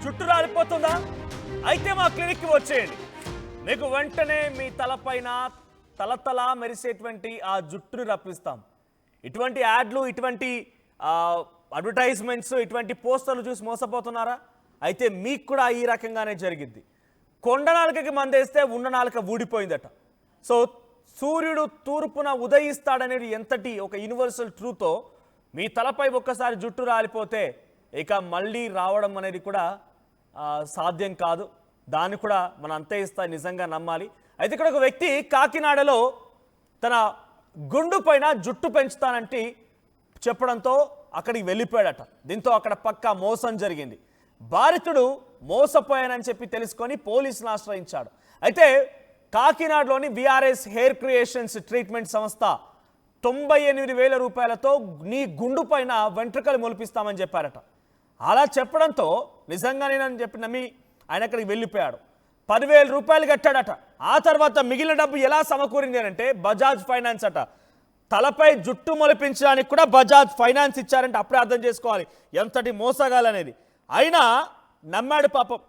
జుట్టు రాలిపోతుందా? అయితే మా క్లినిక్కి వచ్చేయండి. మీకు వెంటనే మీ తలపైన తలతల మెరిసేటువంటి ఆ జుట్టును రప్పిస్తాం. ఇటువంటి యాడ్లు, ఇటువంటి అడ్వర్టైజ్మెంట్స్, ఇటువంటి పోస్టర్లు చూసి మోసపోతున్నారా? అయితే మీకు కూడా ఈ రకంగానే జరిగింది. కొండ నాలుకకి మందేస్తే ఉన్న నాలుక ఊడిపోయిందట. సో సూర్యుడు తూర్పున ఉదయిస్తాడనేది ఎంతటి ఒక యూనివర్సల్ ట్రూతో మీ తలపై ఒక్కసారి జుట్టు రాలిపోతే ఇక మళ్ళీ రావడం అనేది కూడా సాధ్యం కాదు. దాన్ని కూడా మనం అంతే నిజంగా నమ్మాలి. అయితే ఇక్కడ ఒక వ్యక్తి కాకినాడలో తన గుండు పైన జుట్టు పెంచుతానంటే చెప్పడంతో అక్కడికి వెళ్ళిపోయాడట. దీంతో అక్కడ పక్కా మోసం జరిగింది. బాధితుడు మోసపోయానని చెప్పి తెలుసుకొని పోలీసులను ఆశ్రయించాడు. అయితే కాకినాడలోని విఆర్ఎస్ హెయిర్ క్రియేషన్స్ ట్రీట్మెంట్ సంస్థ 98,000 రూపాయలతో నీ గుండు పైన వెంట్రుకలు మొలిపిస్తామని చెప్పారట. అలా చెప్పడంతో నిజంగానేనని చెప్పి నమ్మి ఆయన అక్కడికి వెళ్ళిపోయాడు. 10,000 రూపాయలు కట్టాడట. ఆ తర్వాత మిగిలిన డబ్బు ఎలా సమకూరింది అంటే బజాజ్ ఫైనాన్స్ అట. తలపై జుట్టు మొలిపించడానికి కూడా బజాజ్ ఫైనాన్స్ ఇచ్చారంటే అప్పుడే అర్థం చేసుకోవాలి ఎంతటి మోసగాలనేది. అయినా నమ్మాడు పాపం.